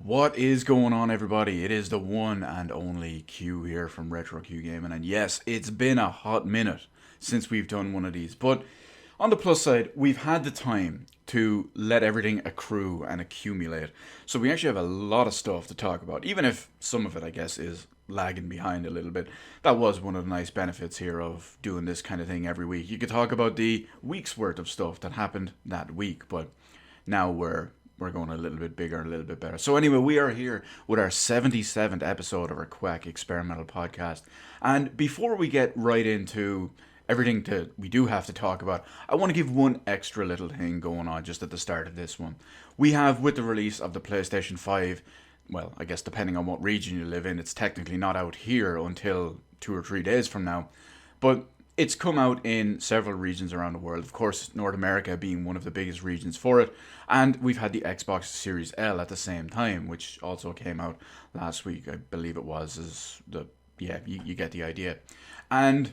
What is going on, everybody? It is the one and only Q here from Retro Q Gaming, and yes, it's been a hot minute since we've done one of these. But on the plus side, we've had the time to let everything accrue and accumulate, so we actually have a lot of stuff to talk about. Even if some of it, I guess, is lagging behind a little bit. That was one of the nice benefits here of doing this kind of thing every week. You could talk about the week's worth of stuff that happened that week, but now we're going a little bit bigger, a little bit better. So anyway, we are here with our 77th episode of our Quack experimental podcast. And before we get right into everything that we do have to talk about, I want to give one extra little thing going on just at the start of this one. We have, with the release of the PlayStation 5, well, I guess depending on what region you live in, it's technically not out here until 2 or 3 days from now. But it's come out in several regions around the world. Of course, North America being one of the biggest regions for it. And we've had the Xbox Series L at the same time, which also came out last week, I believe it was. You get the idea. And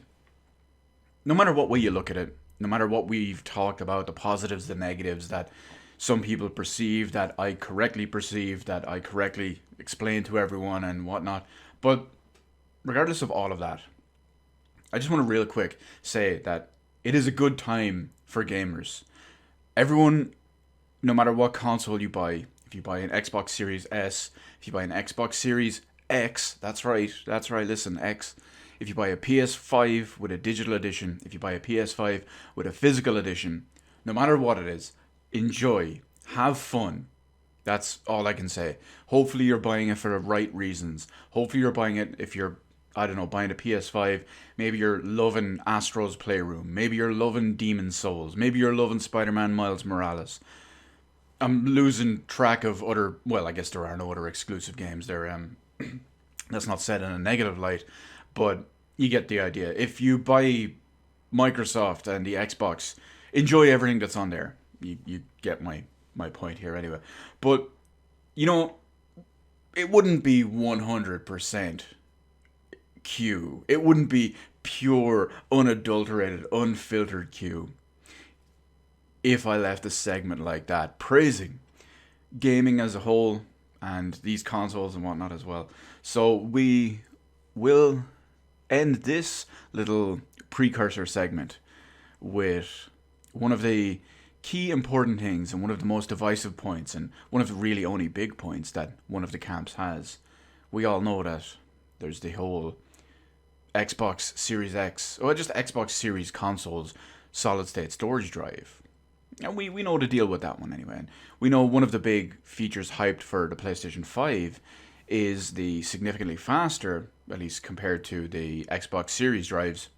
no matter what way you look at it, no matter what we've talked about, the positives, the negatives that some people perceive, that I correctly perceive, that I correctly explain to everyone and whatnot. But regardless of all of that, I just want to real quick say that it is a good time for gamers. Everyone, no matter what console you buy, if you buy an Xbox Series S, if you buy an Xbox Series X, that's right, listen, X. If you buy a PS5 with a digital edition, if you buy a PS5 with a physical edition, no matter what it is, enjoy, have fun. That's all I can say. Hopefully you're buying it for the right reasons. Hopefully you're buying it if you're, I don't know, buying a PS5, maybe you're loving Astro's Playroom, maybe you're loving Demon's Souls, maybe you're loving Spider-Man Miles Morales. I'm losing track of other, well, I guess there are no other exclusive games there. That's not said in a negative light, but you get the idea. If you buy Microsoft and the Xbox, enjoy everything that's on there. You get my point here anyway. But, you know, it wouldn't be 100% Q. It wouldn't be pure, unadulterated, unfiltered Q if I left a segment like that praising gaming as a whole and these consoles and whatnot as well. So we will end this little precursor segment with one of the key important things and one of the most divisive points and one of the really only big points that one of the camps has. We all know that there's the whole Xbox Series X, or just Xbox Series consoles solid state storage drive. And we know to deal with that one anyway. And we know one of the big features hyped for the PlayStation 5 is the significantly faster, at least compared to the Xbox Series drives,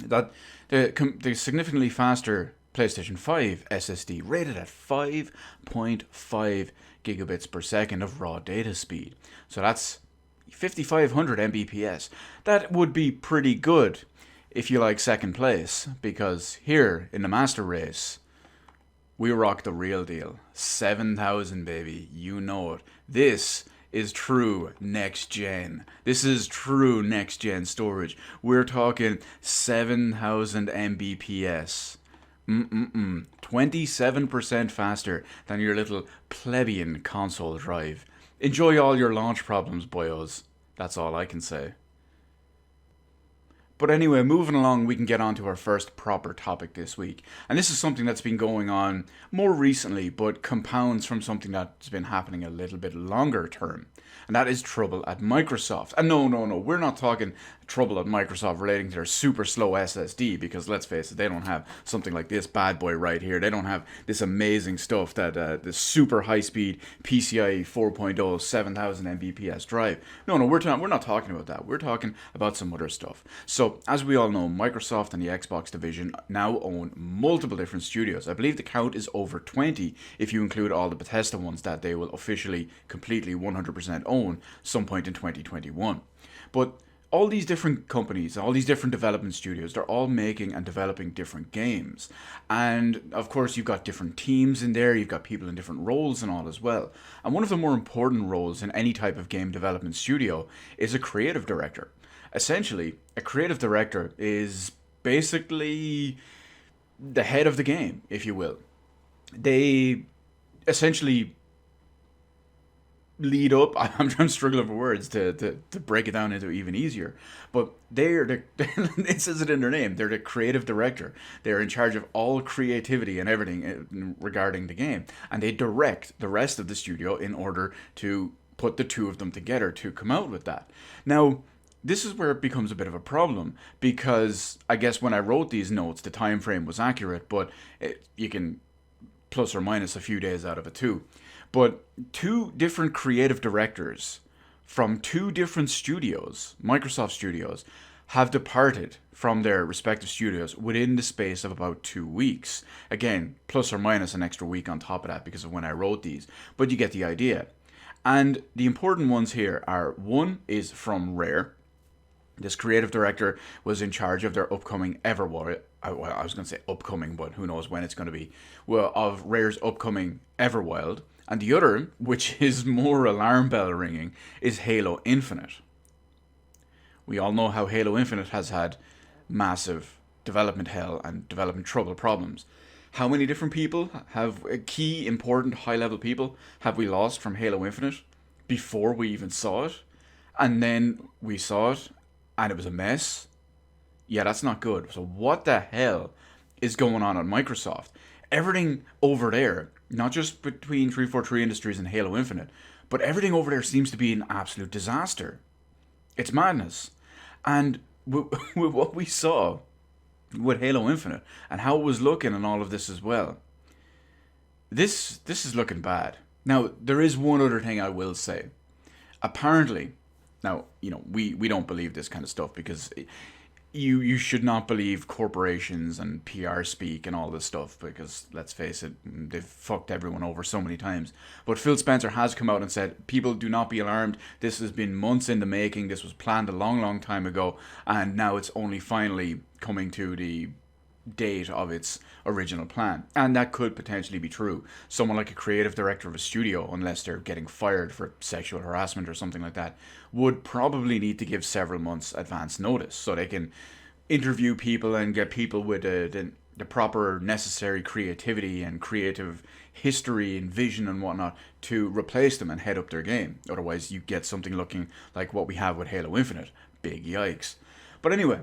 that the significantly faster PlayStation 5 SSD rated at 5.5 gigabits per second of raw data speed. So that's 5500 Mbps. That would be pretty good if you like second place, because here in the master race, we rock the real deal. 7000, baby. You know it. This is true next gen. This is true next gen storage. We're talking 7000 Mbps. 27% faster than your little plebeian console drive. Enjoy all your launch problems, boyos. That's all I can say. But anyway, moving along, we can get on to our first proper topic this week. And this is something that's been going on more recently, but compounds from something that's been happening a little bit longer term. And that is trouble at Microsoft. And no, we're not talking trouble at Microsoft relating to their super slow SSD, because let's face it, they don't have something like this bad boy right here. They don't have this amazing stuff, that this super high-speed PCIe 4.0 7000 Mbps drive. No, we're not talking about that. We're talking about some other stuff. So, as we all know, Microsoft and the Xbox division now own multiple different studios. I believe the count is over 20 if you include all the Bethesda ones that they will officially, completely, 100% own some point in 2021. But all these different companies, all these different development studios, they're all making and developing different games. And of course, you've got different teams in there, you've got people in different roles and all as well. And one of the more important roles in any type of game development studio is a creative director. Essentially, a creative director is basically the head of the game, if you will. They essentially lead up. I'm struggling for words to break it down into even easier. But they're the it says it in their name. They're the creative director. They're in charge of all creativity and everything regarding the game, and they direct the rest of the studio in order to put the two of them together to come out with that. Now, this is where it becomes a bit of a problem because I guess when I wrote these notes, the time frame was accurate, but you can plus or minus a few days out of it too. But two different creative directors from two different studios, Microsoft studios, have departed from their respective studios within the space of about 2 weeks. Again, plus or minus an extra week on top of that because of when I wrote these, but you get the idea. And the important ones here are, one is from Rare. This creative director was in charge of their upcoming Everwild. Well, I was going to say upcoming, but who knows when it's going to be. Well, of Rare's upcoming Everwild. And the other, which is more alarm bell ringing, is Halo Infinite. We all know how Halo Infinite has had massive development hell and development trouble problems. How many different people have key, important, high-level people have we lost from Halo Infinite before we even saw it? And then we saw it, and it was a mess. Yeah, that's not good. So what the hell is going on at Microsoft? Everything over there, not just between 343 Industries and Halo Infinite, but everything over there seems to be an absolute disaster. It's madness. And with what we saw with Halo Infinite and how it was looking and all of this as well, this is looking bad. Now, there is one other thing I will say. Apparently, now, we don't believe this kind of stuff because you should not believe corporations and PR speak and all this stuff because, let's face it, they've fucked everyone over so many times. But Phil Spencer has come out and said, people, do not be alarmed. This has been months in the making. This was planned a long, long time ago. And now it's only finally coming to the date of its original plan. And that could potentially be true. Someone like a creative director of a studio, unless they're getting fired for sexual harassment or something like that, would probably need to give several months advance notice so they can interview people and get people with the proper necessary creativity and creative history and vision and whatnot to replace them and head up their game. Otherwise you get something looking like what we have with Halo Infinite. Big yikes. But anyway,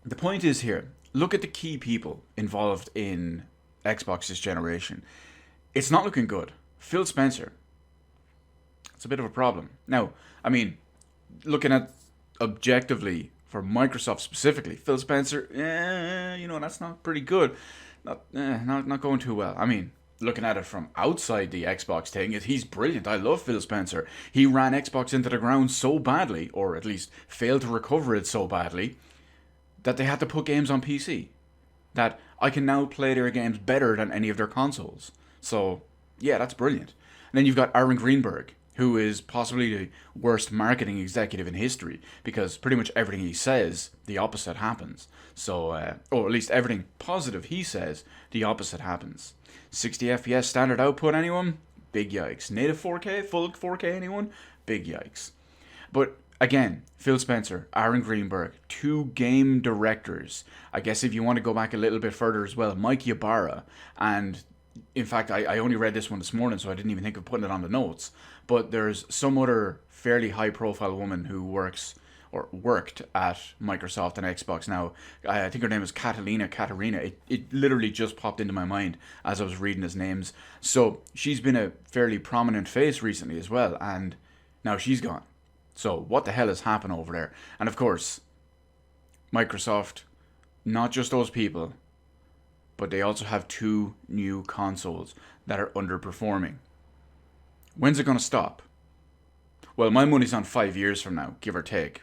the point is here, look at the key people involved in Xbox this generation. It's not looking good. Phil Spencer, it's a bit of a problem. Now, I mean, looking at objectively for Microsoft specifically, Phil Spencer, that's not pretty good. Not going too well. I mean, looking at it from outside the Xbox thing, he's brilliant. I love Phil Spencer. He ran Xbox into the ground so badly, or at least failed to recover it so badly, that they had to put games on PC. That I can now play their games better than any of their consoles. So, yeah, that's brilliant. And then you've got Aaron Greenberg, who is possibly the worst marketing executive in history, because pretty much everything he says, the opposite happens. So, or at least everything positive he says, the opposite happens. 60 FPS standard output, anyone? Big yikes. Native 4K, full 4K, anyone? Big yikes. But again, Phil Spencer, Aaron Greenberg, two game directors. I guess if you want to go back a little bit further as well, Mike Ybarra, and in fact, I only read this one this morning, so I didn't even think of putting it on the notes. But there's some other fairly high-profile woman who worked at Microsoft and Xbox now. I think her name is Katarina. It literally just popped into my mind as I was reading his names. So she's been a fairly prominent face recently as well, and now she's gone. So what the hell has happened over there? And of course, Microsoft, not just those people, but they also have two new consoles that are underperforming. When's it going to stop? Well, my money's on 5 years from now, give or take.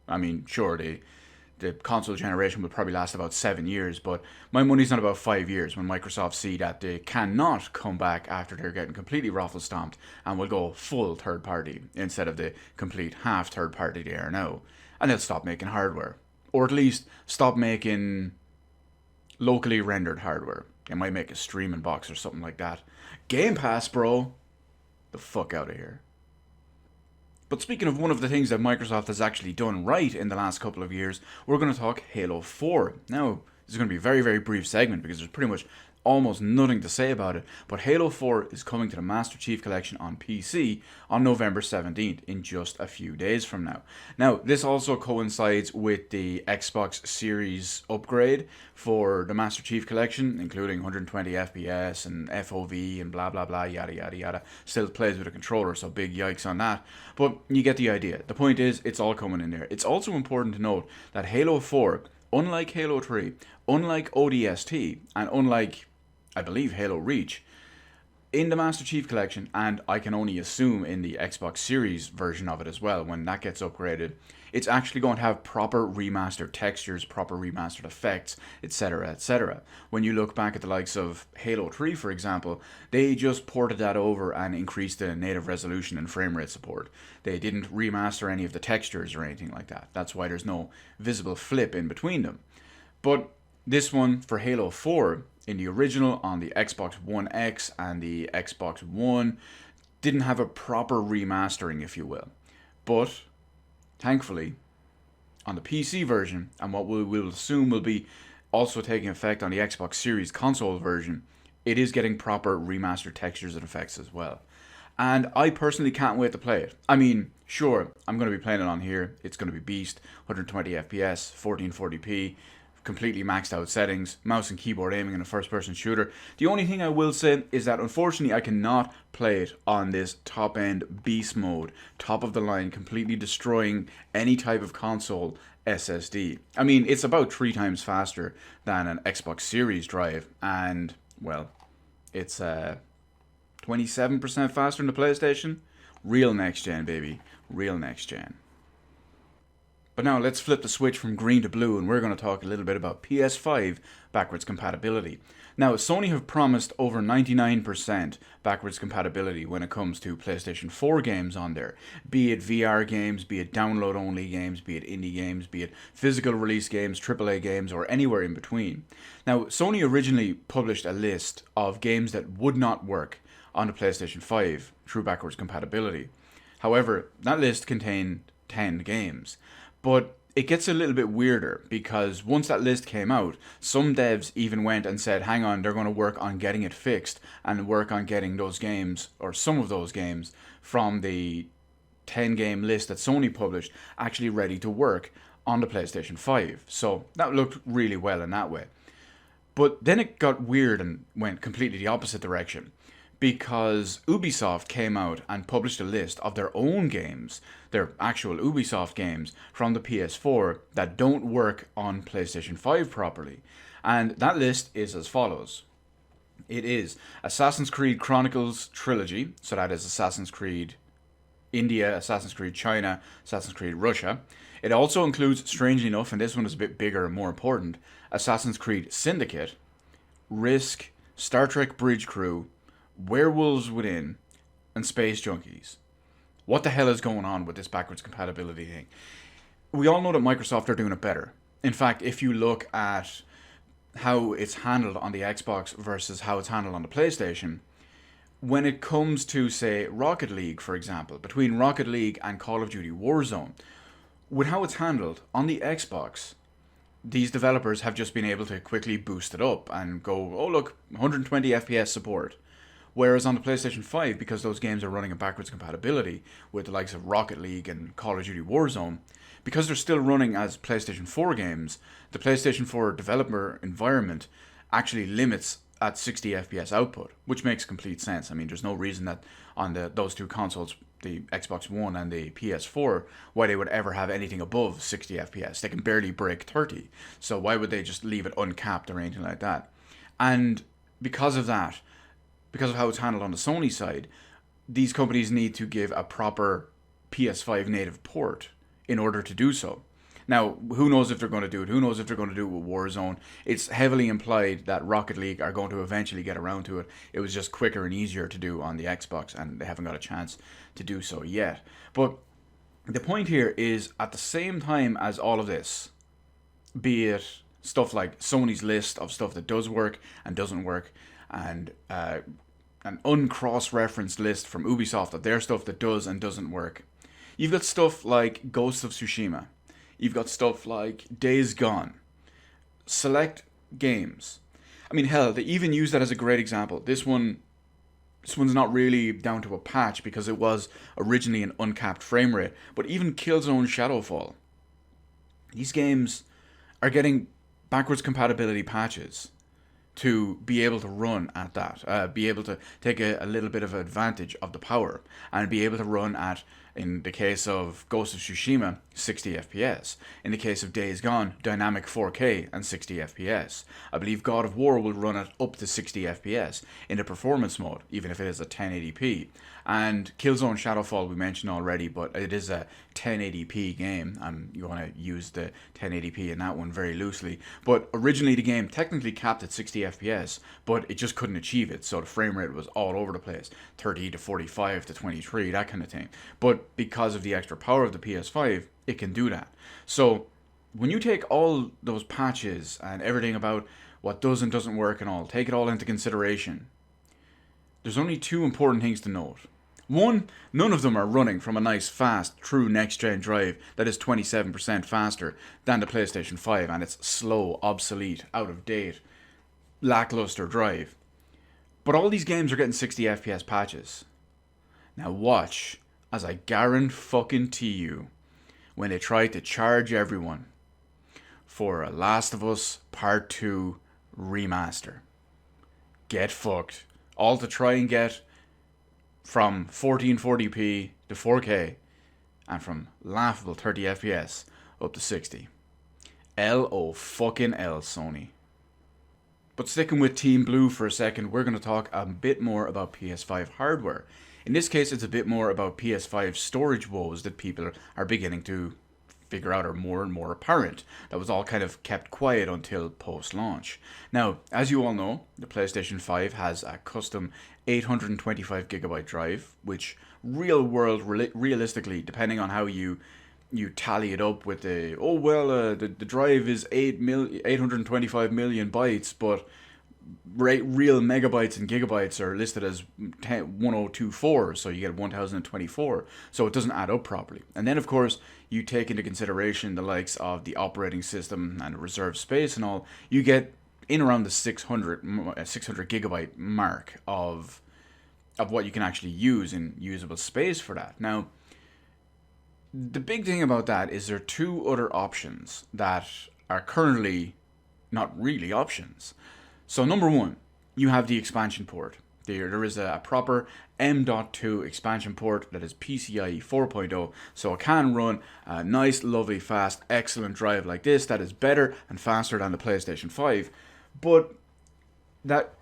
I mean, sure, the console generation will probably last about 7 years, but my money's on about 5 years when Microsoft see that they cannot come back after they're getting completely raffle stomped and will go full third party instead of the complete half third party they are now. And they'll stop making hardware. Or at least stop making locally rendered hardware. They might make a streaming box or something like that. Game Pass, bro. The fuck out of here. But speaking of one of the things that Microsoft has actually done right in the last couple of years, we're going to talk Halo 4. Now, this is going to be a very, very brief segment because there's pretty much almost nothing to say about it, but Halo 4 is coming to the Master Chief Collection on PC on November 17th, in just a few days from now. Now, this also coincides with the Xbox Series upgrade for the Master Chief Collection, including 120 FPS and FOV and blah blah blah, yada yada yada. Still plays with a controller, so big yikes on that. But you get the idea. The point is, it's all coming in there. It's also important to note that Halo 4, unlike Halo 3, unlike ODST, and unlike, I believe, Halo Reach, in the Master Chief Collection, and I can only assume in the Xbox Series version of it as well, when that gets upgraded, it's actually going to have proper remastered textures, proper remastered effects, etc, etc. When you look back at the likes of Halo 3, for example, they just ported that over and increased the native resolution and frame rate support. They didn't remaster any of the textures or anything like that. That's why there's no visible flip in between them. But this one, for Halo 4, in the original on the Xbox One X and the Xbox One, didn't have a proper remastering, if you will. But thankfully, on the PC version, and what we will assume will be also taking effect on the Xbox Series console version, it is getting proper remastered textures and effects as well. And I personally can't wait to play it. I mean, sure, I'm going to be playing it on here. It's going to be beast, 120 FPS, 1440p, completely maxed out settings, mouse and keyboard aiming in a first person shooter. The only thing I will say is that unfortunately I cannot play it on this top end beast mode, top of the line, completely destroying any type of console SSD. I mean, it's about 3 times faster than an Xbox Series drive, and well, it's 27% faster than the PlayStation. Real next gen, baby, real next gen. But now let's flip the switch from green to blue, and we're going to talk a little bit about PS5 backwards compatibility. Now, Sony have promised over 99% backwards compatibility when it comes to PlayStation 4 games on there. Be it VR games, be it download-only games, be it indie games, be it physical release games, AAA games, or anywhere in between. Now, Sony originally published a list of games that would not work on the PlayStation 5 through backwards compatibility. However, that list contained 10 games. But it gets a little bit weirder, because once that list came out, some devs even went and said, hang on, they're going to work on getting it fixed and work on getting those games, or some of those games, from the 10 game list that Sony published actually ready to work on the PlayStation 5. So that looked really well in that way. But then it got weird and went completely the opposite direction, because Ubisoft came out and published a list of their own games, their actual Ubisoft games from the PS4 that don't work on PlayStation 5 properly. And that list is as follows. It is Assassin's Creed Chronicles Trilogy, so that is Assassin's Creed India, Assassin's Creed China, Assassin's Creed Russia. It also includes, strangely enough, and this one is a bit bigger and more important, Assassin's Creed Syndicate, Risk, Star Trek Bridge Crew, Werewolves Within, and Space Junkies. What the hell is going on with this backwards compatibility thing? We all know that Microsoft are doing it better. In fact, if you look at how it's handled on the Xbox versus how it's handled on the PlayStation, when it comes to, say, Rocket League, for example, between Rocket League and Call of Duty Warzone, with how it's handled on the Xbox, these developers have just been able to quickly boost it up and go, oh look, 120 FPS support. Whereas on the PlayStation 5, because those games are running in backwards compatibility with the likes of Rocket League and Call of Duty Warzone, because they're still running as PlayStation 4 games, the PlayStation 4 developer environment actually limits at 60 FPS output, which makes complete sense. I mean, there's no reason that on those two consoles, the Xbox One and the PS4, why they would ever have anything above 60 FPS. They can barely break 30. So why would they just leave it uncapped or anything like that? And because of that, because of how it's handled on the Sony side, these companies need to give a proper PS5 native port in order to do so. Now, who knows if they're going to do it? Who knows if they're going to do it with Warzone? It's heavily implied that Rocket League are going to eventually get around to it. It was just quicker and easier to do on the Xbox, and they haven't got a chance to do so yet. But the point here is, at the same time as all of this, be it stuff like Sony's list of stuff that does work and doesn't work, and an uncross-referenced list from Ubisoft of their stuff that does and doesn't work. You've got stuff like Ghost of Tsushima. You've got stuff like Days Gone. Select games. I mean, hell, they even use that as a great example. This one's not really down to a patch because it was originally an uncapped frame rate. But even Killzone Shadowfall, these games are getting backwards compatibility patches to be able to run at that, be able to take a little bit of advantage of the power, and be able to run at, in the case of Ghost of Tsushima, 60 FPS. In the case of Days Gone, dynamic 4K and 60 FPS. I believe God of War will run at up to 60 FPS in the performance mode, even if it is a 1080p. And Killzone Shadowfall we mentioned already, but it is a 1080p game, and you want to use the 1080p in that one very loosely. But originally the game technically capped at 60 FPS, but it just couldn't achieve it, so the frame rate was all over the place, 30 to 45 to 23, that kind of thing. But because of the extra power of the PS5, it can do that. So when you take all those patches and everything about what does and doesn't work and all, take it all into consideration, there's only two important things to note. One, none of them are running from a nice, fast, true next-gen drive that is 27% faster than the PlayStation 5, and it's slow, obsolete, out of date, lackluster drive. But all these games are getting 60 FPS patches. Now watch as I guarantee you when they try to charge everyone for a Last of Us Part 2 remaster. Get fucked. All to try and get from 1440p to 4K and from laughable 30 FPS up to 60. L-O fucking L, Sony. But sticking with Team Blue for a second, we're going to talk a bit more about PS5 hardware. In this case, it's a bit more about PS5 storage woes that people are beginning to figure out are more and more apparent. That was all kind of kept quiet until post-launch. Now, as you all know, the PlayStation 5 has a custom 825GB drive, which realistically, depending on how you tally it up with the the drive is 825 million bytes, but real megabytes and gigabytes are listed as 1024, so you get 1024, so it doesn't add up properly. And then of course you take into consideration the likes of the operating system and reserve space and all, you get in around the 600 gigabyte mark of what you can actually use in usable space for that. Now, the big thing about that is there are two other options that are currently not really options. So number one, you have the expansion port. There is a proper M.2 expansion port that is PCIe 4.0, so it can run a nice, lovely, fast, excellent drive like this that is better and faster than the PlayStation 5. But that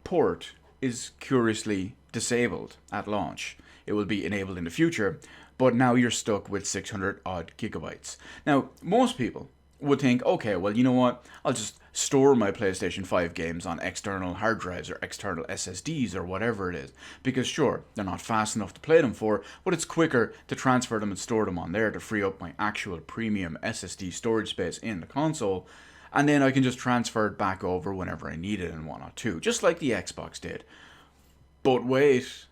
port is curiously disabled at launch. It will be enabled in the future, but now you're stuck with 600 odd gigabytes. Now, most people would think, okay, well, you know what, I'll just store my PlayStation 5 games on external hard drives or external SSDs or whatever it is, because sure, they're not fast enough to play them for, but it's quicker to transfer them and store them on there to free up my actual premium SSD storage space in the console, and then I can just transfer it back over whenever I need it and whatnot too, just like the Xbox did. But wait,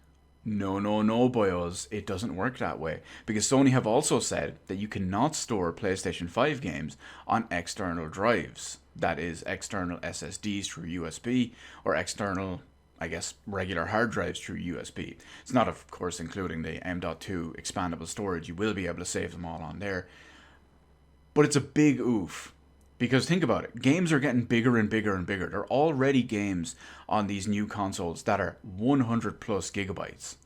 no, boyos, it doesn't work that way, because Sony have also said that you cannot store PlayStation 5 games on external drives. That is, external SSDs through USB, or external, I guess, regular hard drives through USB. It's not, of course, including the M.2 expandable storage. You will be able to save them all on there. But it's a big oof. Because think about it, games are getting bigger and bigger and bigger. There are already games on these new consoles that are 100 plus gigabytes.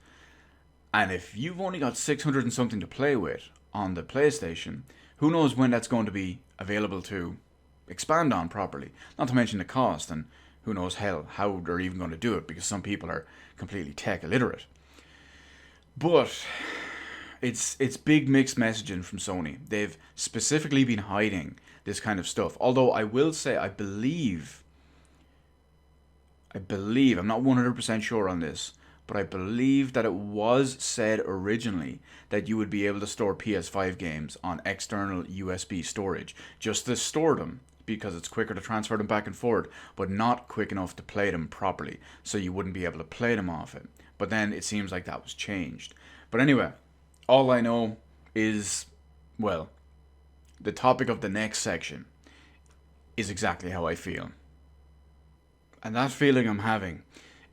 And if you've only got 600 and something to play with on the PlayStation, who knows when that's going to be available to expand on properly. Not to mention the cost, and who knows how they're even going to do it, because some people are completely tech illiterate. But it's big mixed messaging from Sony. They've specifically been hiding this kind of stuff. Although I will say, I believe, I'm not 100% sure on this, but I believe that it was said originally that you would be able to store PS5 games on external USB storage, just to store them, because it's quicker to transfer them back and forth, but not quick enough to play them properly, so you wouldn't be able to play them off it. But then it seems like that was changed. But anyway, all I know is, well, the topic of the next section is exactly how I feel. And that feeling I'm having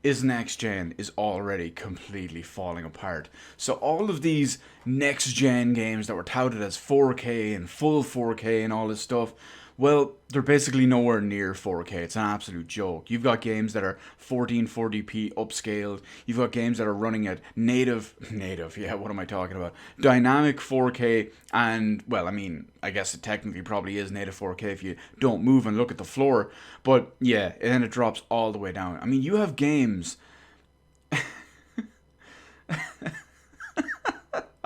is next gen is already completely falling apart. So all of these next gen games that were touted as 4K and full 4K and all this stuff, well, they're basically nowhere near 4K. It's an absolute joke. You've got games that are 1440p upscaled. You've got games that are running at native, yeah, what am I talking about? Dynamic 4K, and, well, I mean, I guess it technically probably is native 4K if you don't move and look at the floor. But, yeah, and then it drops all the way down. I mean, you have games...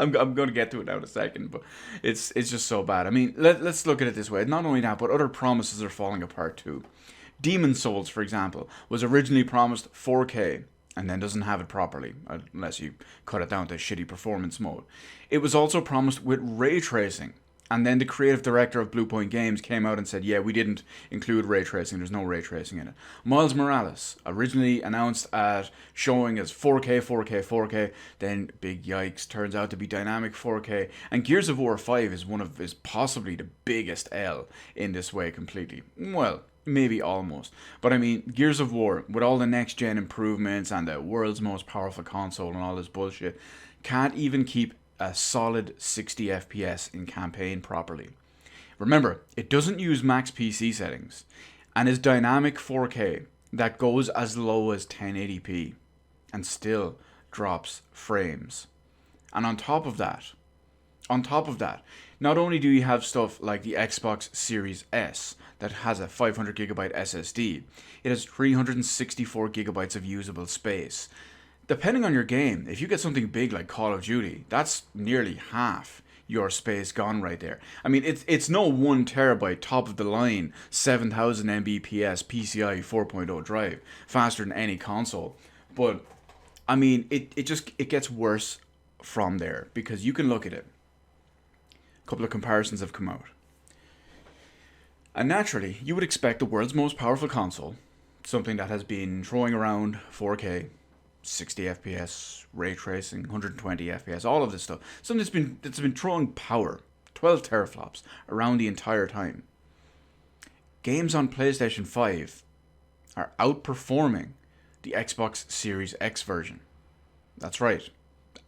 I'm going to get to it now in a second, but it's just so bad. I mean, let's look at it this way. Not only that, but other promises are falling apart too. Demon's Souls, for example, was originally promised 4K and then doesn't have it properly, unless you cut it down to shitty performance mode. It was also promised with ray tracing. And then the creative director of Bluepoint Games came out and said, yeah, we didn't include ray tracing. There's no ray tracing in it. Miles Morales, originally announced at showing as 4K, 4K, 4K. Then, big yikes, turns out to be dynamic 4K. And Gears of War 5 is possibly the biggest L in this way completely. Well, maybe almost. But I mean, Gears of War, with all the next-gen improvements and the world's most powerful console and all this bullshit, can't even keep a solid 60 FPS in campaign properly. Remember, it doesn't use max PC settings and is dynamic 4K that goes as low as 1080p and still drops frames. And on top of that, not only do you have stuff like the Xbox Series S that has a 500GB SSD, it has 364GB of usable space. Depending on your game, if you get something big like Call of Duty, that's nearly half your space gone right there. I mean, it's no 1TB top of the line 7000 Mbps PCI 4.0 drive, faster than any console. But I mean, it gets worse from there, because you can look at it. A couple of comparisons have come out. And naturally, you would expect the world's most powerful console, something that has been throwing around 4K, 60 FPS, ray tracing, 120 FPS, all of this stuff. Something that's been throwing power, 12 teraflops, around the entire time. Games on PlayStation 5 are outperforming the Xbox Series X version. That's right,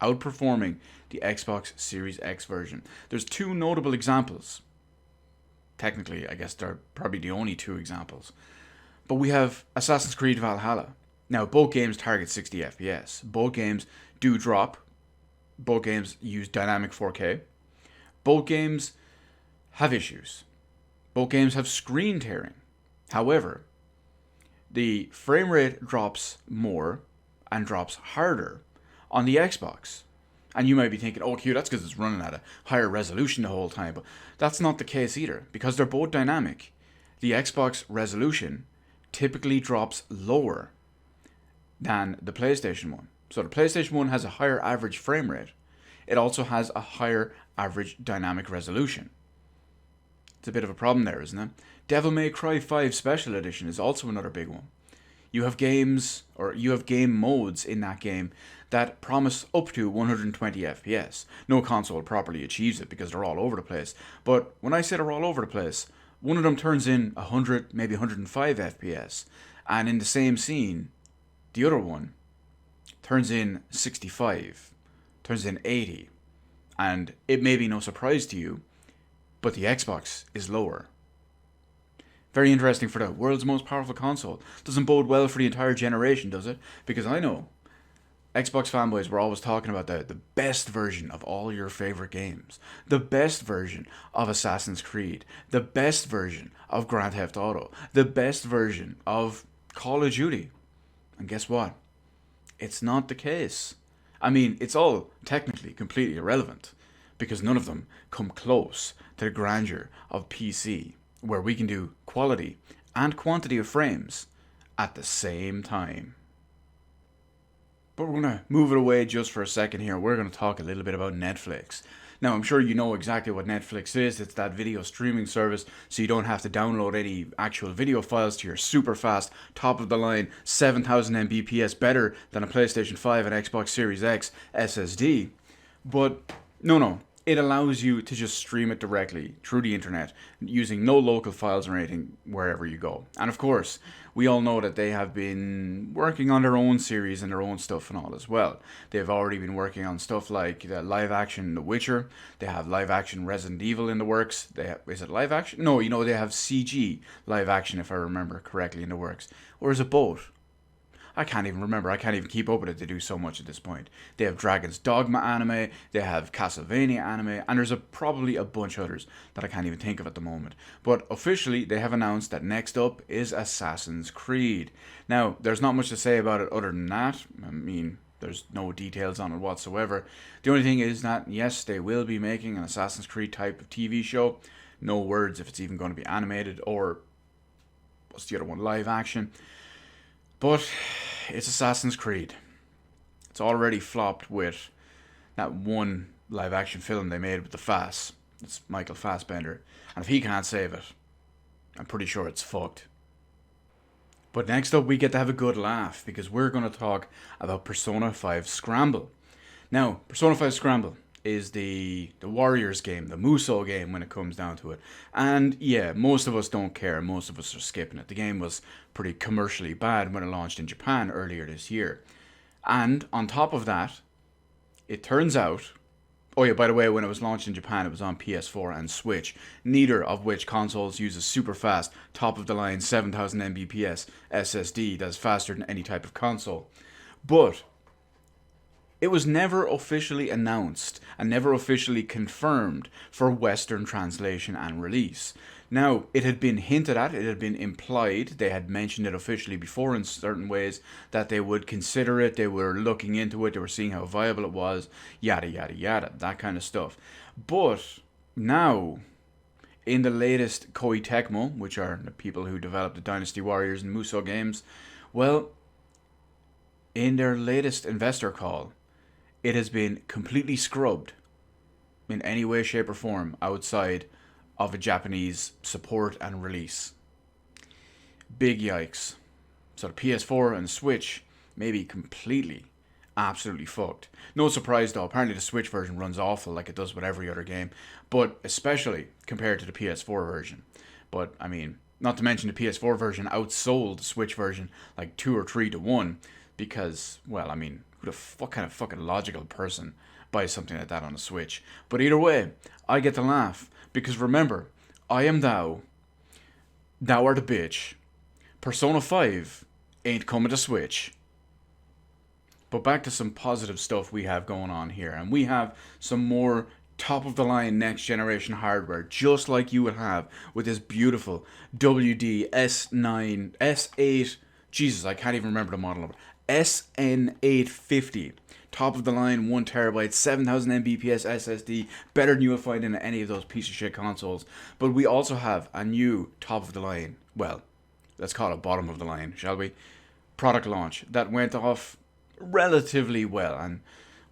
outperforming the Xbox Series X version. There's two notable examples. Technically, I guess they're probably the only two examples. But we have Assassin's Creed Valhalla. Now, both games target 60 FPS. Both games do drop. Both games use dynamic 4K. Both games have issues. Both games have screen tearing. However, the frame rate drops more and drops harder on the Xbox. And you might be thinking, oh, Q, that's because it's running at a higher resolution the whole time. But that's not the case either, because they're both dynamic. The Xbox resolution typically drops lower than the PlayStation 1. So the PlayStation 1 has a higher average frame rate. It also has a higher average dynamic resolution. It's a bit of a problem there, isn't it? Devil May Cry 5 Special Edition is also another big one. You have games, or you have game modes in that game that promise up to 120 FPS. No console properly achieves it because they're all over the place. But when I say they're all over the place, one of them turns in 100, maybe 105 FPS. And in the same scene, the other one turns in 65, turns in 80, and it may be no surprise to you, but the Xbox is lower. Very interesting for the world's most powerful console. Doesn't bode well for the entire generation, does it? Because I know Xbox fanboys were always talking about the best version of all your favorite games. The best version of Assassin's Creed. The best version of Grand Theft Auto. The best version of Call of Duty. And guess what? It's not the case. I mean, it's all technically completely irrelevant, because none of them come close to the grandeur of PC, where we can do quality and quantity of frames at the same time. But we're going to move it away just for a second here. We're going to talk a little bit about Netflix. Now, I'm sure you know exactly what Netflix is. It's that video streaming service, so you don't have to download any actual video files to your super fast, top of the line, 7000 Mbps, better than a PlayStation 5 and Xbox Series X SSD. But no, it allows you to just stream it directly through the internet using no local files or anything wherever you go. And of course, we all know that they have been working on their own series and their own stuff and all as well. They've already been working on stuff like the live action The Witcher. They have live action Resident Evil in the works. Is it live action? No, they have CG live action, if I remember correctly, in the works. Or is it both? I can't even remember. I can't even keep up with it. They do so much at this point. They have Dragon's Dogma anime. They have Castlevania anime. And there's probably a bunch of others that I can't even think of at the moment. But officially, they have announced that next up is Assassin's Creed. Now, there's not much to say about it other than that. I mean, there's no details on it whatsoever. The only thing is that, yes, they will be making an Assassin's Creed type of TV show. No words if it's even going to be animated or, what's the other one, live action. But it's Assassin's Creed. It's already flopped with that one live action film they made with the Fass. It's Michael Fassbender. And if he can't save it, I'm pretty sure it's fucked. But next up, we get to have a good laugh because we're going to talk about Persona 5 Scramble. Now, Persona 5 Scramble is the Warriors game, the Musou game when it comes down to it. And yeah, most of us don't care. Most of us are skipping it. The game was pretty commercially bad when it launched in Japan earlier this year. And on top of that, it turns out... Oh yeah, by the way, when it was launched in Japan, it was on PS4 and Switch, neither of which consoles use a super fast, top-of-the-line 7000 Mbps SSD that's faster than any type of console. But it was never officially announced and never officially confirmed for Western translation and release. Now, it had been hinted at, it had been implied, they had mentioned it officially before in certain ways, that they would consider it, they were looking into it, they were seeing how viable it was, yada yada yada, that kind of stuff. But now, in the latest Koei Tecmo, which are the people who developed the Dynasty Warriors and Musou games, well, in their latest investor call, it has been completely scrubbed in any way, shape, or form outside of a Japanese support and release. Big yikes. So the PS4 and Switch may be completely, absolutely fucked. No surprise though, apparently the Switch version runs awful like it does with every other game, but especially compared to the PS4 version. But, I mean, not to mention the PS4 version outsold the Switch version like 2 or 3 to 1 because, well, I mean, what kind of fucking logical person buys something like that on a Switch? But either way, I get to laugh because remember, I am thou art a bitch. Persona 5 ain't coming to Switch. But back to some positive stuff we have going on here, and we have some more top-of-the-line next-generation hardware, just like you would have with this beautiful WD S9, S8, Jesus, I can't even remember the model number, SN850, top-of-the-line, 1TB, 7000 Mbps SSD, better than you will find in any of those piece of shit consoles. But we also have a new top-of-the-line, well, let's call it bottom-of-the-line, shall we, product launch that went off relatively well and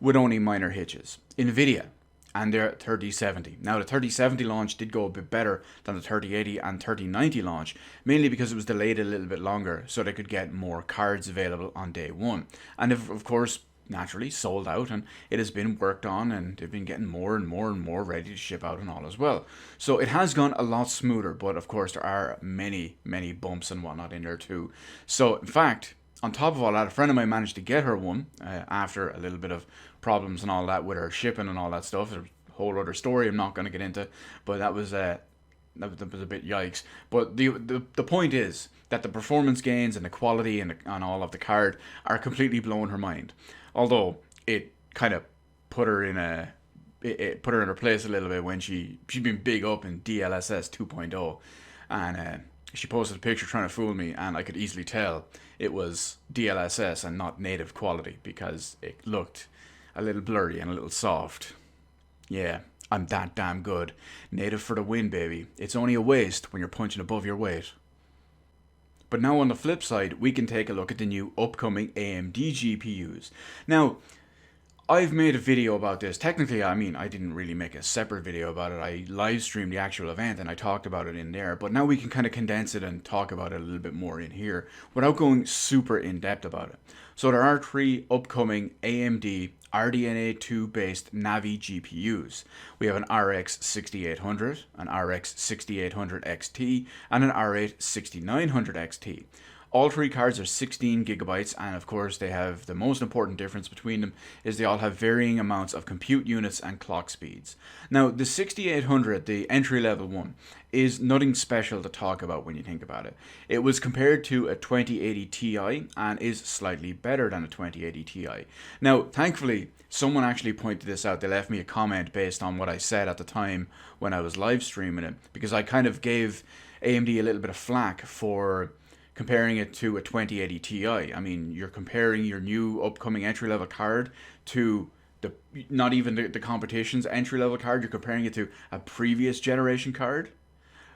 with only minor hitches. Nvidia and their 3070. Now the 3070 launch did go a bit better than the 3080 and 3090 launch, mainly because it was delayed a little bit longer so they could get more cards available on day one. And of course, naturally sold out, and it has been worked on, and they've been getting more and more and more ready to ship out and all as well. So it has gone a lot smoother, but of course there are many bumps and whatnot in there too. So in fact, on top of all that, a friend of mine managed to get her one after a little bit of problems and all that with her shipping and all that stuff. There's a whole other story I'm not going to get into, but that was a bit yikes. But the point is that the performance gains and the quality and all of the card are completely blowing her mind. Although it kind of put her in her place a little bit when she'd been big up in DLSS 2.0, and she posted a picture trying to fool me, and I could easily tell it was DLSS and not native quality because it looked a little blurry and a little soft. Yeah, I'm that damn good. Native for the win, baby. It's only a waste when you're punching above your weight. But now on the flip side, we can take a look at the new upcoming AMD GPUs. Now, I've made a video about this. Technically, I mean, I didn't really make a separate video about it. I live streamed the actual event and I talked about it in there. But now we can kind of condense it and talk about it a little bit more in here without going super in depth about it. So there are 3 upcoming AMD RDNA 2 based Navi GPUs. We have an RX 6800, an RX 6800 XT, and an R8 6900 XT. All three cards are 16 gigabytes, and of course they have the most important difference between them is they all have varying amounts of compute units and clock speeds. Now the 6800, the entry level one, is nothing special to talk about when you think about it. It was compared to a 2080 Ti and is slightly better than a 2080 Ti. Now thankfully someone actually pointed this out. They left me a comment based on what I said at the time when I was live streaming it, because I kind of gave AMD a little bit of flack for comparing it to a 2080 Ti. I mean, you're comparing your new upcoming entry-level card to the not even the competition's entry-level card. You're comparing it to a previous generation card.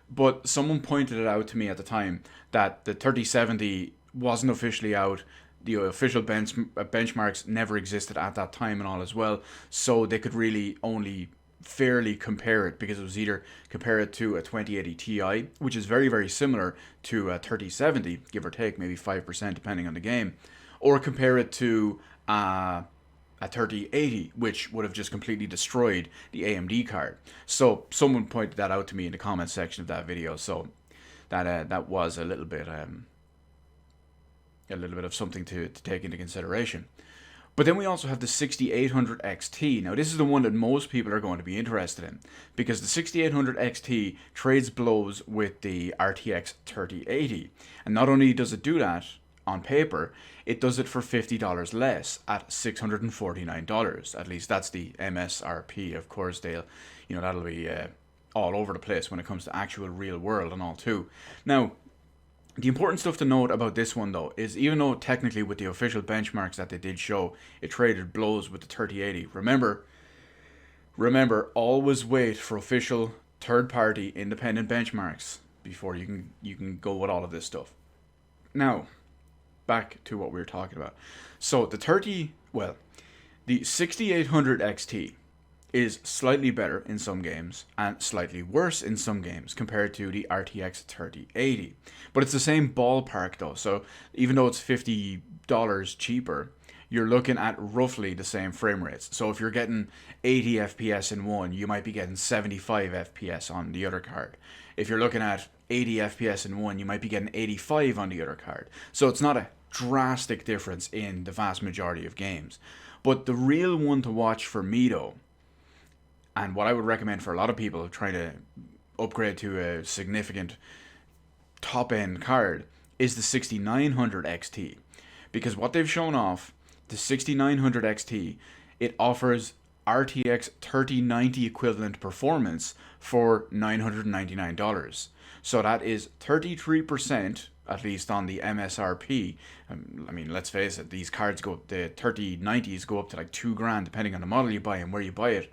But someone pointed it out to me at the time that the 3070 wasn't officially out. The official benchmarks never existed at that time and all as well. So they could really only fairly compare it, because it was either compare it to a 2080 Ti, which is very, very similar to a 3070, give or take maybe 5% depending on the game, or compare it to a 3080, which would have just completely destroyed the AMD card. So someone pointed that out to me in the comment section of that video. So that was a little bit of something to take into consideration. But then we also have the 6800 XT. Now this is the one that most people are going to be interested in, because the 6800 XT trades blows with the RTX 3080. And not only does it do that on paper, it does it for $50 less at $649. At least that's the MSRP. Of course, that'll be all over the place when it comes to actual real world and all too. Now, the important stuff to note about this one though is, even though technically with the official benchmarks that they did show, it traded blows with the 3080. Remember, always wait for official third-party independent benchmarks before you can go with all of this stuff. Now, back to what we were talking about. So the 6800 XT is slightly better in some games and slightly worse in some games compared to the RTX 3080. But it's the same ballpark though, so even though it's $50 cheaper, you're looking at roughly the same frame rates. So if you're getting 80 FPS in one, you might be getting 75 FPS on the other card. If you're looking at 80 FPS in one, you might be getting 85 on the other card. So it's not a drastic difference in the vast majority of games. But the real one to watch for me though, and what I would recommend for a lot of people trying to upgrade to a significant top-end card, is the 6900 XT. Because what they've shown off, the 6900 XT, it offers RTX 3090 equivalent performance for $999. So that is 33%, at least on the MSRP. I mean, let's face it, these cards the 3090s go up to like $2,000 depending on the model you buy and where you buy it.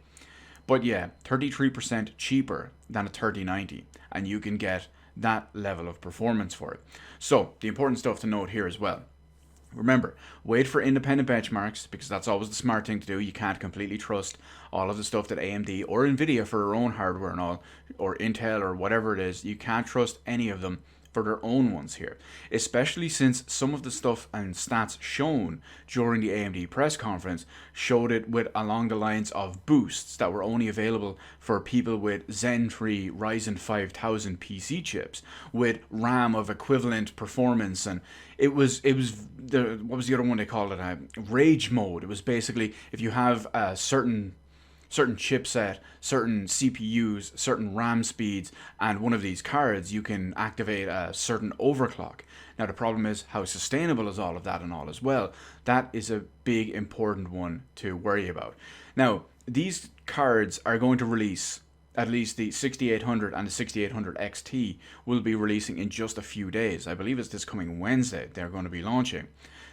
But yeah, 33% cheaper than a 3090, and you can get that level of performance for it. So the important stuff to note here as well. Remember, wait for independent benchmarks, because that's always the smart thing to do. You can't completely trust all of the stuff that AMD or Nvidia for their own hardware and all, or Intel or whatever it is. You can't trust any of them for their own ones here, especially since some of the stuff and stats shown during the AMD press conference showed it with along the lines of boosts that were only available for people with Zen 3 Ryzen 5000 PC chips with RAM of equivalent performance. And it was what was the other one they called it? Rage mode. It was basically if you have a certain chipset, certain CPUs, certain RAM speeds, and one of these cards, you can activate a certain overclock. Now the problem is, how sustainable is all of that and all as well? That is a big important one to worry about. Now, these cards are going to release, at least the 6800 and the 6800 XT will be releasing in just a few days. I believe it's this coming Wednesday they're going to be launching.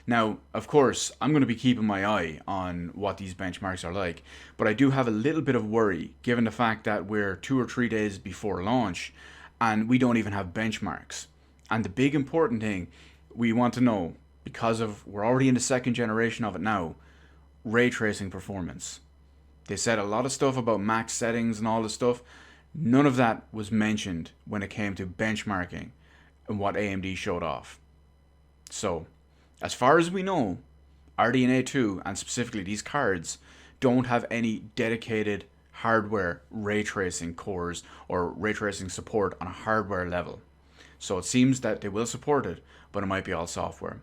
Now, of course, I'm going to be keeping my eye on what these benchmarks are like, but I do have a little bit of worry given the fact that we're 2 or 3 days before launch and we don't even have benchmarks. And the big important thing we want to know, because we're already in the second generation of it now, ray tracing performance. They said a lot of stuff about max settings and all this stuff. None of that was mentioned when it came to benchmarking and what AMD showed off. So, as far as we know, RDNA 2, and specifically these cards, don't have any dedicated hardware ray tracing cores or ray tracing support on a hardware level. So it seems that they will support it, but it might be all software.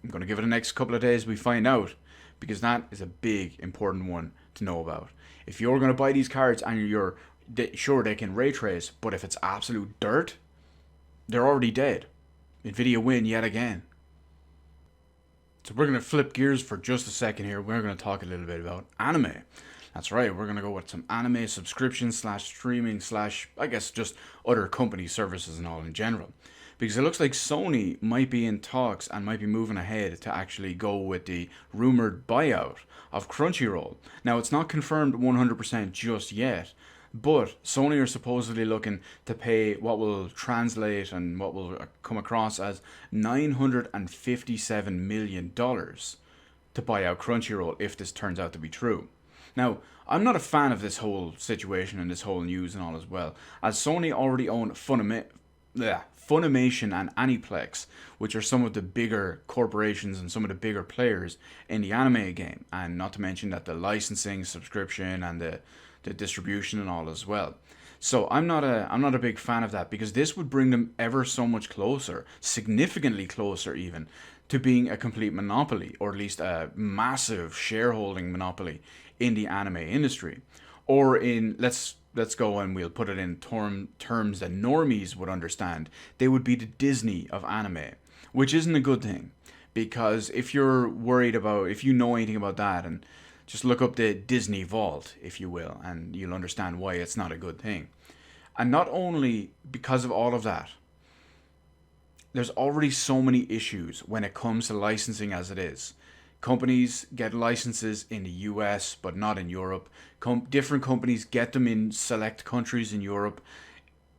I'm going to give it the next couple of days we find out, because that is a big important one to know about. If you're going to buy these cards and you're sure they can ray trace, but if it's absolute dirt, they're already dead. Nvidia win yet again. So we're going to flip gears for just a second here. We're going to talk a little bit about anime. That's right, we're going to go with some anime subscription slash streaming slash, I guess, just other company services and all in general. Because it looks like Sony might be in talks and might be moving ahead to actually go with the rumoured buyout of Crunchyroll. Now, it's not confirmed 100% just yet, but Sony are supposedly looking to pay what will translate and what will come across as $957 million to buy out Crunchyroll if this turns out to be true. Now, I'm not a fan of this whole situation and this whole news and all as well, as Sony already own Funimation and Aniplex, which are some of the bigger corporations and some of the bigger players in the anime game, and not to mention that the licensing, subscription, and the distribution and all as well. So I'm not a big fan of that, because this would bring them ever so much closer, significantly closer even, to being a complete monopoly, or at least a massive shareholding monopoly in the anime industry. Or in, let's go and we'll put it in terms that normies would understand, they would be the Disney of anime, which isn't a good thing, because if you're worried about, if you know anything about that, and just look up the Disney Vault, if you will, and you'll understand why it's not a good thing. And not only because of all of that, there's already so many issues when it comes to licensing as it is. Companies get licenses in the US, but not in Europe. Different companies get them in select countries in Europe.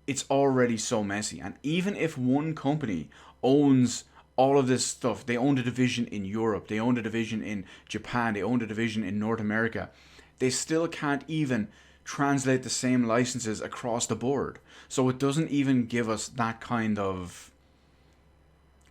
It's already so messy. And even if one company owns all of this stuff, they own a division in Europe, they own a division in Japan, they own a division in North America, they still can't even translate the same licenses across the board. So it doesn't even give us that kind of,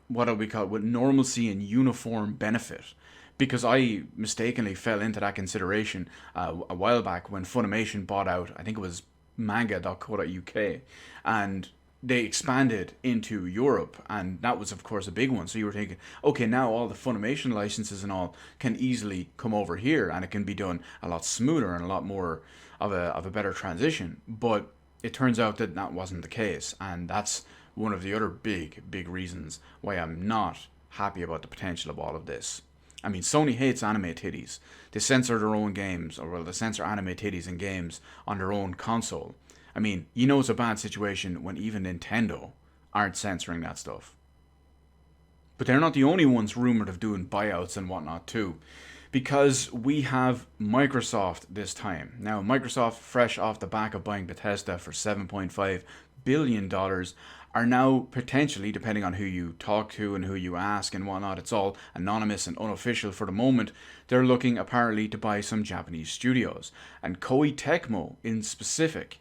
what do we call it, with normalcy and uniform benefit. Because I mistakenly fell into that consideration a while back when Funimation bought out, I think it was manga.co.uk, and they expanded into Europe, and that was of course a big one. So you were thinking, okay, now all the Funimation licenses and all can easily come over here, and it can be done a lot smoother and a lot more of a better transition. But it turns out that that wasn't the case, and that's one of the other big reasons why I'm not happy about the potential of all of this. I mean, Sony hates anime titties. They censor their own games, or well, they censor anime titties in games on their own console. I mean, you know it's a bad situation when even Nintendo aren't censoring that stuff. But they're not the only ones rumored of doing buyouts and whatnot too, because we have Microsoft this time. Now, Microsoft, fresh off the back of buying Bethesda for $7.5 billion, are now potentially, depending on who you talk to and who you ask and whatnot, it's all anonymous and unofficial for the moment, they're looking apparently to buy some Japanese studios. And Koei Tecmo in specific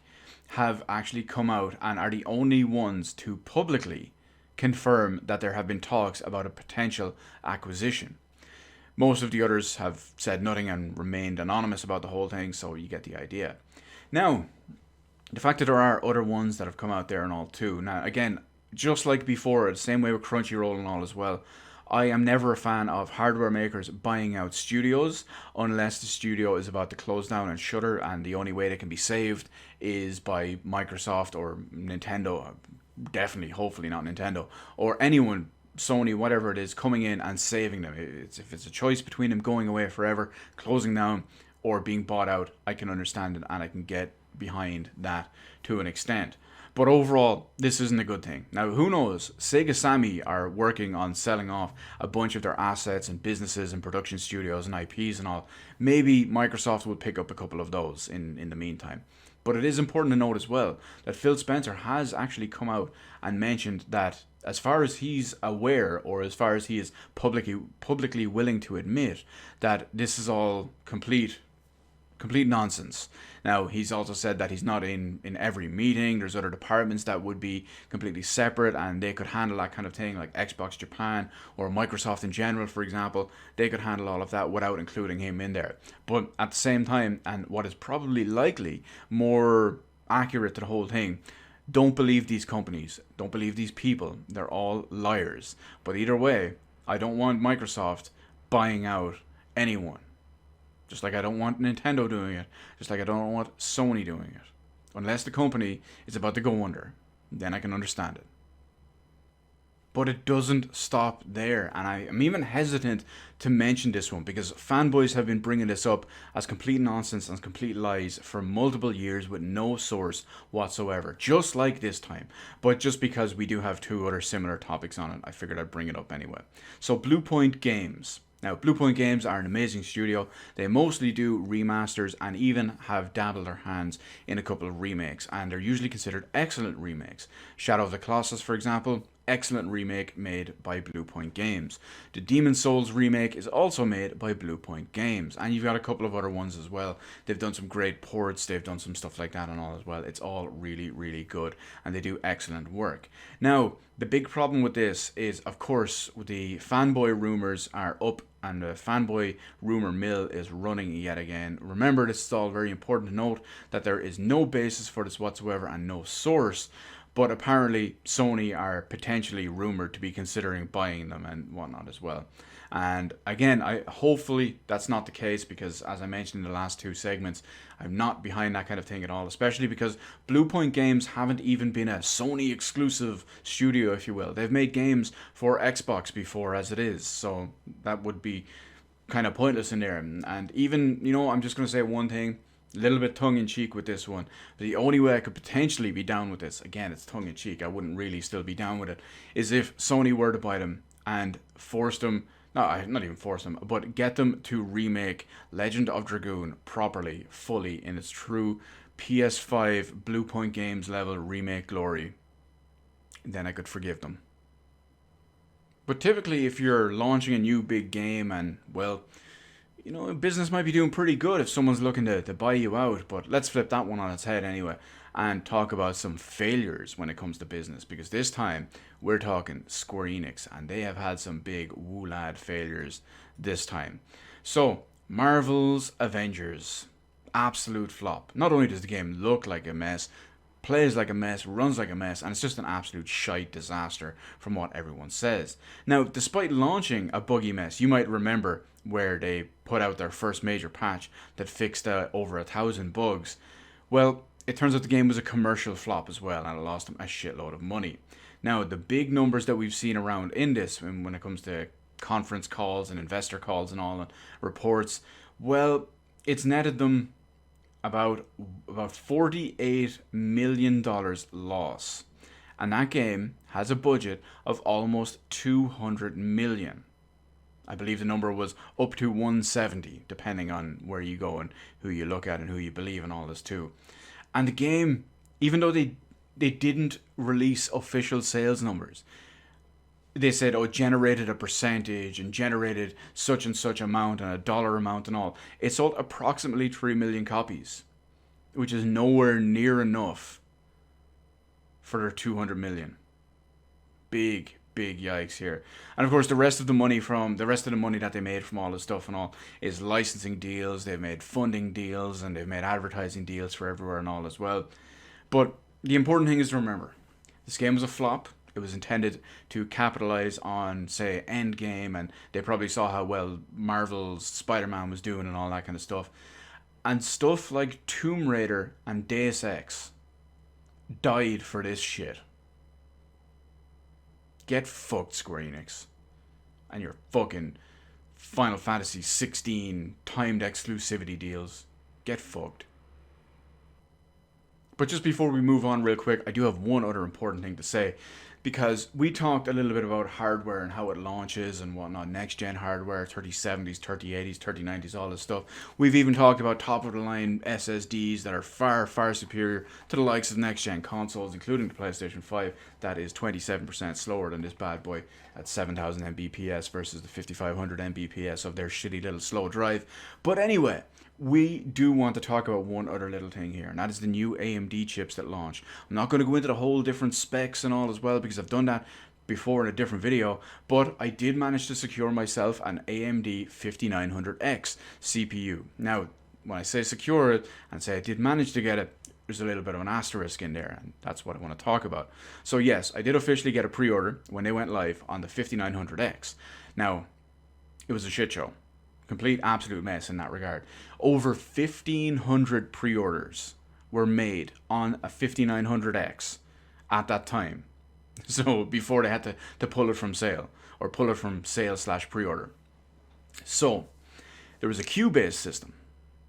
have actually come out and are the only ones to publicly confirm that there have been talks about a potential acquisition. Most of the others have said nothing and remained anonymous about the whole thing, so you get the idea. Now, the fact that there are other ones that have come out there and all too. Now, again, just like before, the same way with Crunchyroll and all as well, I am never a fan of hardware makers buying out studios unless the studio is about to close down and shutter, and the only way they can be saved is by Microsoft or Nintendo, definitely, hopefully not Nintendo, or anyone, Sony, whatever it is, coming in and saving them. If it's a choice between them going away forever, closing down, or being bought out, I can understand it and I can get behind that to an extent. But overall, this isn't a good thing. Now, who knows? Sega Sammy are working on selling off a bunch of their assets and businesses and production studios and IPs and all. Maybe Microsoft will pick up a couple of those in the meantime. But it is important to note as well that Phil Spencer has actually come out and mentioned that as far as he's aware, or as far as he is publicly willing to admit, that this is all complete Complete nonsense. Now, he's also said that he's not in every meeting. There's other departments that would be completely separate and they could handle that kind of thing, like Xbox Japan or Microsoft in general, for example. They could handle all of that without including him in there. But at the same time, and what is probably likely more accurate to the whole thing, don't believe these companies. Don't believe these people. They're all liars. But either way, I don't want Microsoft buying out anyone. Just like I don't want Nintendo doing it. Just like I don't want Sony doing it. Unless the company is about to go under. Then I can understand it. But it doesn't stop there. And I am even hesitant to mention this one because fanboys have been bringing this up as complete nonsense and complete lies for multiple years with no source whatsoever. Just like this time. But just because we do have two other similar topics on it, I figured I'd bring it up anyway. So Bluepoint Games. Now, Bluepoint Games are an amazing studio. They mostly do remasters and even have dabbled their hands in a couple of remakes, and they're usually considered excellent remakes. Shadow of the Colossus, for example, excellent remake made by Bluepoint Games. The Demon's Souls remake is also made by Bluepoint Games, and you've got a couple of other ones as well. They've done some great ports, they've done some stuff like that and all as well. It's all really, really good, and they do excellent work. Now, the big problem with this is, of course, the fanboy rumors are up and the fanboy rumor mill is running yet again. Remember, this is all very important to note that there is no basis for this whatsoever and no source, but apparently Sony are potentially rumored to be considering buying them and whatnot as well. And again, hopefully that's not the case because, as I mentioned in the last two segments, I'm not behind that kind of thing at all, especially because Bluepoint Games haven't even been a Sony exclusive studio, if you will. They've made games for Xbox before as it is, so that would be kind of pointless in there. And even, I'm just going to say one thing, a little bit tongue-in-cheek with this one. The only way I could potentially be down with this, again, it's tongue-in-cheek, I wouldn't really still be down with it, is if Sony were to buy them and forced them, not even force them, but get them to remake Legend of Dragoon properly, fully, in its true PS5 Bluepoint Games level remake glory. Then I could forgive them. But typically, if you're launching a new big game and, well, business might be doing pretty good if someone's looking to buy you out, but let's flip that one on its head anyway and talk about some failures when it comes to business, because this time we're talking Square Enix and they have had some big woolad failures this time. So, Marvel's Avengers, absolute flop. Not only does the game look like a mess, plays like a mess, runs like a mess, and it's just an absolute shite disaster from what everyone says. Now, despite launching a buggy mess, you might remember where they put out their first major patch that fixed over 1,000 bugs. Well, it turns out the game was a commercial flop as well, and it lost them a shitload of money. Now, the big numbers that we've seen around in this, when it comes to conference calls and investor calls and all, and reports, well, it's netted them about $48 million loss. And that game has a budget of almost $200 million. I believe the number was up to 170, depending on where you go and who you look at and who you believe and all this too. And the game, even though they didn't release official sales numbers, they said, generated a percentage and generated such and such amount and a dollar amount and all. It sold approximately 3 million copies, which is nowhere near enough for their 200 million. Big yikes here. And of course, the rest of the money that they made from all this stuff and all is licensing deals. They've made funding deals and they've made advertising deals for everywhere and all as well. But the important thing is to remember, this game was a flop. It was intended to capitalize on, say, Endgame, and they probably saw how well Marvel's Spider-Man was doing and all that kind of stuff. And stuff like Tomb Raider and Deus Ex died for this shit. Get fucked, Square Enix. And your fucking Final Fantasy 16 timed exclusivity deals. Get fucked. But just before we move on real quick, I do have one other important thing to say. Because we talked a little bit about hardware and how it launches and whatnot, next-gen hardware, 3070s, 3080s, 3090s, all this stuff. We've even talked about top-of-the-line SSDs that are far, far superior to the likes of next-gen consoles, including the PlayStation 5, that is 27% slower than this bad boy at 7000 Mbps versus the 5500 Mbps of their shitty little slow drive. But anyway, we do want to talk about one other little thing here, and that is the new AMD chips that launch. I'm not going to go into the whole different specs and all as well, because I've done that before in a different video, but I did manage to secure myself an AMD 5900X CPU. Now, when I say secure it and say I did manage to get it, there's a little bit of an asterisk in there, and that's what I want to talk about. So yes, I did officially get a pre-order when they went live on the 5900X. Now, it was a shit show. Complete absolute mess in that regard. Over 1,500 pre-orders were made on a 5900X at that time. So before they had to pull it from sale, or pull it from sale / pre-order. So there was a queue-based system.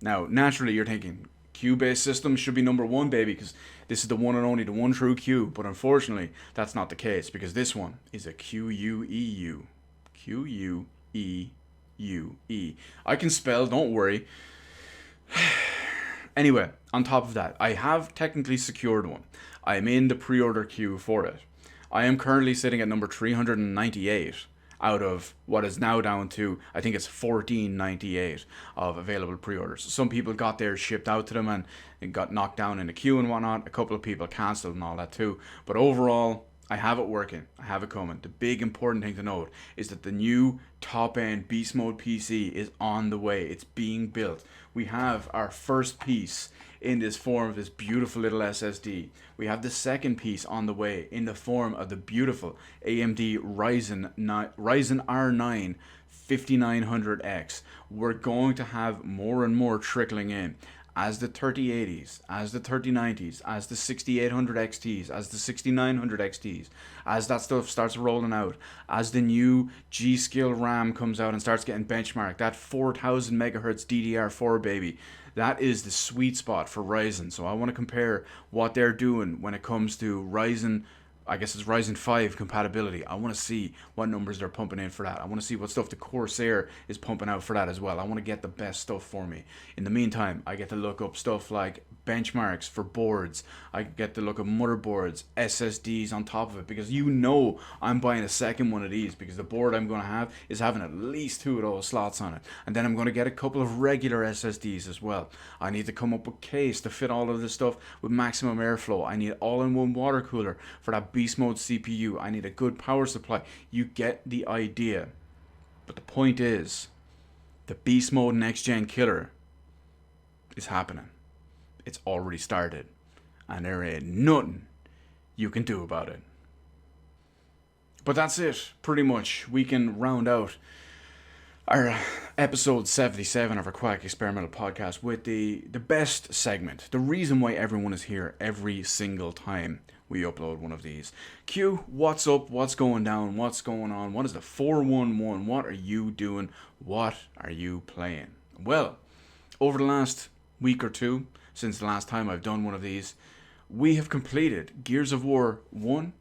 Now, naturally, you're thinking, queue-based system should be number one, baby, because this is the one and only, the one true queue. But unfortunately, that's not the case, because this one is a QUEU. QUEUE. I can spell, don't worry. Anyway, on top of that, I have technically secured one. I am in the pre-order queue for it. I am currently sitting at number 398 out of what is now down to, I think it's 1498 of available pre-orders. Some people got theirs shipped out to them and it got knocked down in the queue and whatnot. A couple of people cancelled and all that too. But overall, I have it working. I have it coming. The big important thing to note is that the new top-end Beast Mode PC is on the way. It's being built. We have our first piece in this form of this beautiful little SSD. We have the second piece on the way in the form of the beautiful AMD Ryzen R9 5900X. We're going to have more and more trickling in as the 3080s, as the 3090s, as the 6800 XTs, as the 6900 XTs, as that stuff starts rolling out, as the new G-Skill RAM comes out and starts getting benchmarked, that 4000 megahertz DDR4 baby, that is the sweet spot for Ryzen. So I want to compare what they're doing when it comes to Ryzen, I guess it's Ryzen 5 compatibility. I want to see what numbers they're pumping in for that. I want to see what stuff the Corsair is pumping out for that as well. I want to get the best stuff for me. In the meantime, I get to look up stuff like benchmarks for boards. I get to look at motherboards, SSDs on top of it, because you know I'm buying a second one of these, because the board I'm going to have is having at least 2 of those slots on it. And then I'm going to get a couple of regular SSDs as well. I need to come up with a case to fit all of this stuff with maximum airflow. I need all-in-one water cooler for that Beast Mode CPU. I need a good power supply. You get the idea. But the point is, the Beast Mode Next Gen killer is happening. It's already started. And there ain't nothing you can do about it. But that's it, pretty much. We can round out our episode 77 of our Quack Experimental Podcast with the best segment. The reason why everyone is here every single time we upload one of these. Q, what's up? What's going down? What's going on? What is the 411? What are you doing? What are you playing? Well, over the last week or two, since the last time I've done one of these, we have completed Gears of War 1,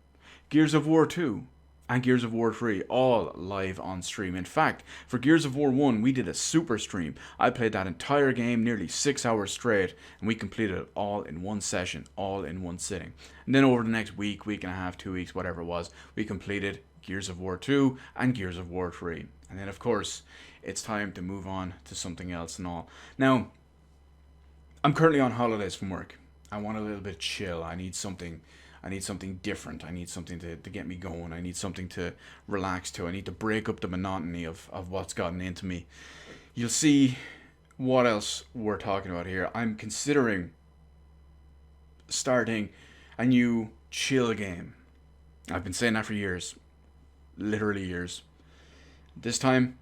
Gears of War 2, and Gears of War 3, all live on stream. In fact, for Gears of War 1, we did a super stream. I played that entire game nearly 6 hours straight, and we completed it all in one session, all in one sitting. And then over the next week, week and a half, 2 weeks, whatever it was, we completed Gears of War 2 and Gears of War 3. And then, of course, it's time to move on to something else and all. Now, I'm currently on holidays from work. I want a little bit chill. I need something different. I need something to get me going. I need something to relax to. I need to break up the monotony of what's gotten into me. You'll see what else we're talking about here. I'm considering starting a new chill game. I've been saying that for years. Literally years. This time,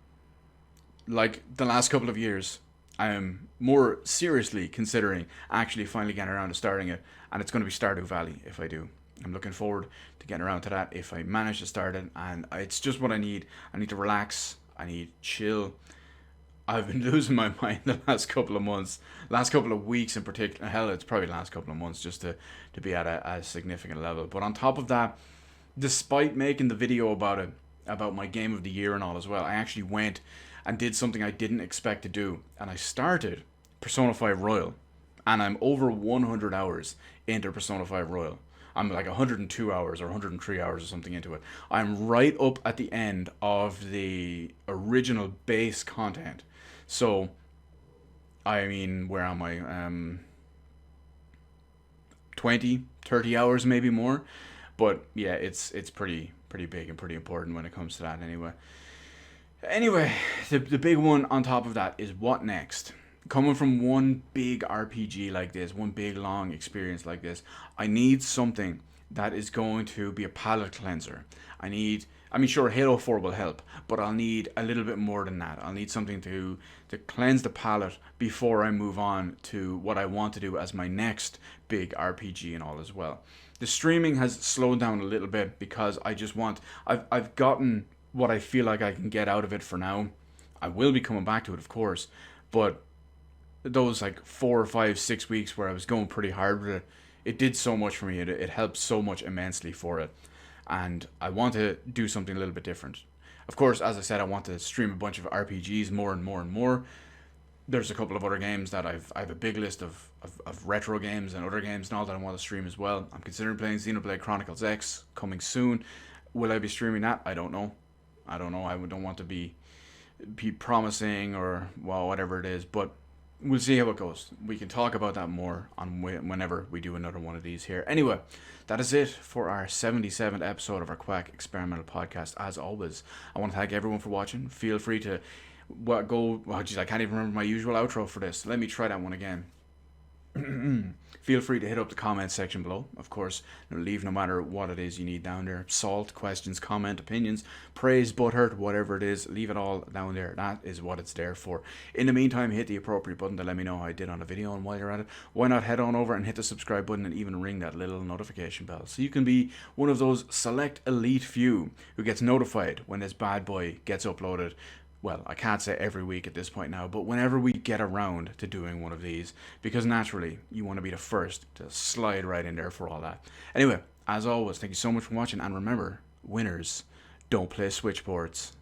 like the last couple of years, I am more seriously considering actually finally getting around to starting it, and it's going to be Stardew Valley if I do. I'm looking forward to getting around to that if I manage to start it, and it's just what I need. I need to relax. I need chill. I've been losing my mind the last couple of months, last couple of weeks in particular. Hell, it's probably the last couple of months just to be at a significant level. But on top of that, despite making the video about it, about my game of the year and all as well, I actually went and did something I didn't expect to do. And I started Persona 5 Royal. And I'm over 100 hours into Persona 5 Royal. I'm like 102 hours or 103 hours or something into it. I'm right up at the end of the original base content. So I mean, where am I? 20, 30 hours, maybe more. But yeah, it's pretty big and pretty important when it comes to that. Anyway, the big one on top of that is what next. Coming from one big RPG like this, one big long experience like this, I need something that is going to be a palate cleanser. I mean, sure, Halo 4 will help, but I'll need a little bit more than that. I'll need something to cleanse the palate before I move on to what I want to do as my next big RPG and all as well. The streaming has slowed down a little bit because I've gotten what I feel like I can get out of it for now. I will be coming back to it, of course, but those like 4 or 5, 6 weeks where I was going pretty hard with it, it did so much for me. It helped so much immensely for it, and I want to do something a little bit different. Of course, as I said, I want to stream a bunch of RPGs more and more and more. There's a couple of other games that I have a big list of retro games and other games and all that I want to stream as well. I'm considering playing Xenoblade Chronicles X coming soon. Will I be streaming that? I don't know. I don't know. I don't want to be promising or well whatever it is, but we'll see how it goes. We can talk about that more on whenever we do another one of these here. Anyway, that is it for our 77th episode of our Quack Experimental Podcast. As always, I want to thank everyone for watching. Feel free to I can't even remember my usual outro for this. Let me try that one again. Feel free to hit up the comment section below. Of course, leave no matter what it is you need down there. Salt, questions, comment, opinions, praise, butthurt, whatever it is. Leave it all down there. That is what it's there for. In the meantime, hit the appropriate button to let me know how I did on the video. And while you're at it, why not head on over and hit the subscribe button and even ring that little notification bell. So you can be one of those select elite few who gets notified when this bad boy gets uploaded. Well, I can't say every week at this point now, but whenever we get around to doing one of these, because naturally, you want to be the first to slide right in there for all that. Anyway, as always, thank you so much for watching, and remember, winners don't play switchboards.